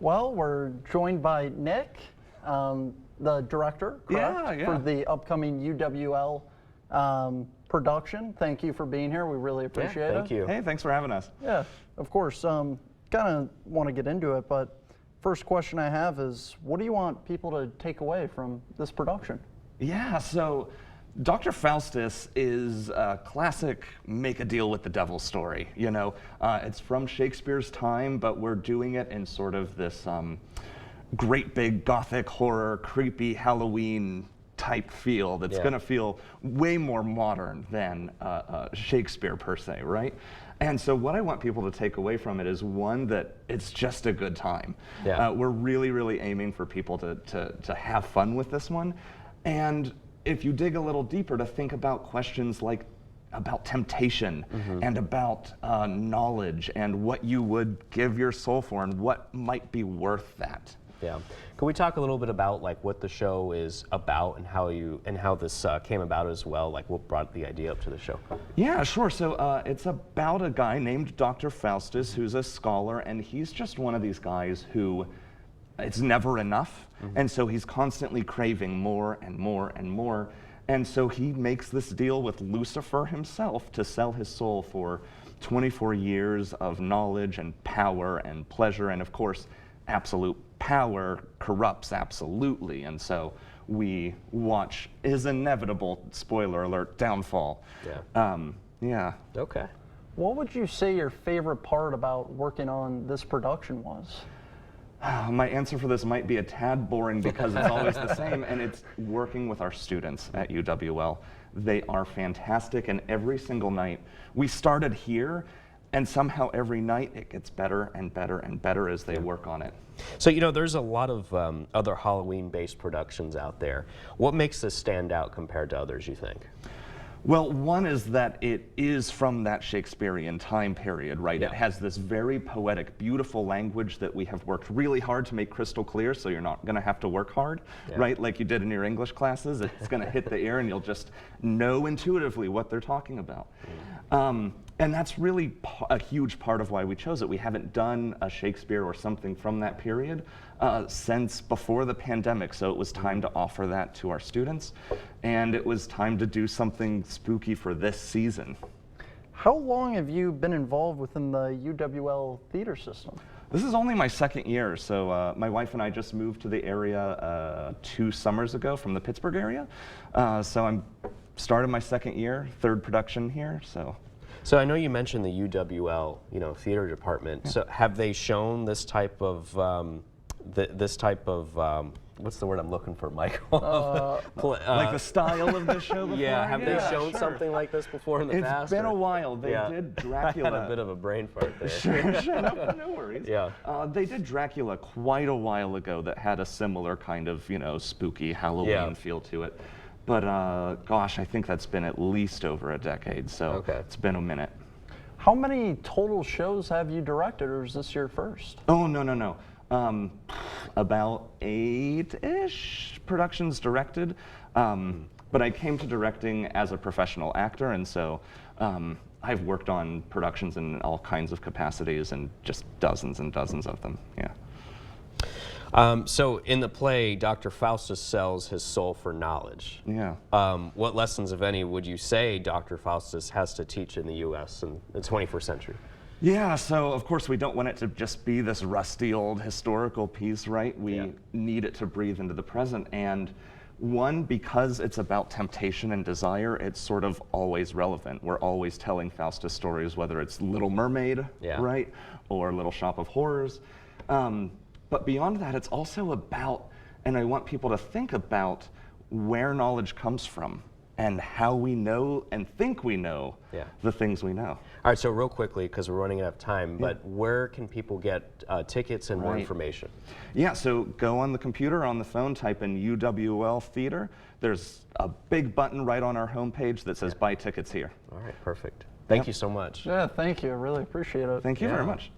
Well, we're joined by Nick, the director, correct? For the upcoming UWL production. Thank you for being here. We really appreciate it. Thank you. Hey, thanks for having us. Yeah, of course. Kind of want to get into it, but first question I have is, what do you want people to take away from this production? Yeah, so Dr. Faustus is a classic make a deal with the devil story. You know, it's from Shakespeare's time, but we're doing it in sort of this great big gothic horror, creepy Halloween type feel that's going to feel way more modern than Shakespeare per se, right? And so what I want people to take away from it is, one, that it's just a good time. We're really, really aiming for people to have fun with this one. And if you dig a little deeper, to think about questions like about temptation and about knowledge and what you would give your soul for and what might be worth that. Yeah. Can we talk a little bit about like what the show is about and how this came about as well? Like what brought the idea up to the show? Yeah, sure. So it's about a guy named Dr. Faustus who's a scholar, and he's just one of these guys who it's never enough. And so he's constantly craving more and more and more. And so he makes this deal with Lucifer himself to sell his soul for 24 years of knowledge and power and pleasure. And of course, absolute power corrupts absolutely. And so we watch his inevitable, spoiler alert, downfall. Yeah. Okay. What would you say your favorite part about working on this production was? My answer for this might be a tad boring because it's always the same, and it's working with our students at UWL. They are fantastic, and every single night, we started here, and somehow every night it gets better and better and better as they work on it. So, you know, there's a lot of other Halloween-based productions out there. What makes this stand out compared to others, you think? Well, one is that it is from that Shakespearean time period, right? It has this very poetic, beautiful language that we have worked really hard to make crystal clear, so you're not going to have to work hard, right? Like you did in your English classes. It's going to hit the ear and you'll just know intuitively what they're talking about. And that's really a huge part of why we chose it. We haven't done a Shakespeare or something from that period since before the pandemic, so it was time to offer that to our students, and it was time to do something spooky for this season. How long have you been involved within the UWL theater system? This is only my second year, so my wife and I just moved to the area 2 summers ago from the Pittsburgh area, so I'm started my second year, third production here, so. So I know you mentioned the UWL, theater department. So have they shown this type of, what's the word I'm looking for, Michael? Like the style of the show before? Yeah, have they shown something like this before in the past? It's been a while. They did Dracula. I had a bit of a brain fart there. Sure, no worries. They did Dracula quite a while ago that had a similar kind of, spooky Halloween feel to it. But gosh, I think that's been at least over a decade, so it's been a minute. How many total shows have you directed, or is this your first? Oh, no. About 8-ish productions directed, but I came to directing as a professional actor, and so I've worked on productions in all kinds of capacities and just dozens and dozens of them, So in the play, Dr. Faustus sells his soul for knowledge. What lessons, if any, would you say Dr. Faustus has to teach in the U.S. in the 21st century? Yeah, so of course we don't want it to just be this rusty old historical piece, right? We need it to breathe into the present. And one, because it's about temptation and desire, it's sort of always relevant. We're always telling Faustus stories, whether it's Little Mermaid, right? Or Little Shop of Horrors. But beyond that, it's also about, and I want people to think about where knowledge comes from and how we know and think we know the things we know. All right, so real quickly, because we're running out of time, but where can people get tickets and more information? Yeah, so go on the computer, on the phone, type in UWL Theater. There's a big button right on our homepage that says buy tickets here. All right, perfect. Thank you so much. Yeah, thank you. I really appreciate it. Thank you very much.